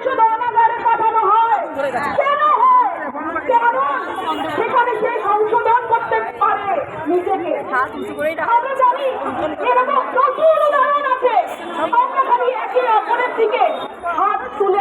সংশোধনাগারে পাঠানো হয়। কেন হয়? কারণ সেখানে সে সংশোধন করতে পারে নিজেকে। আমরা জানি এরকম প্রচুর উদাহরণ আছে। আমরা খালি একে অপরের দিকে হাত তুলে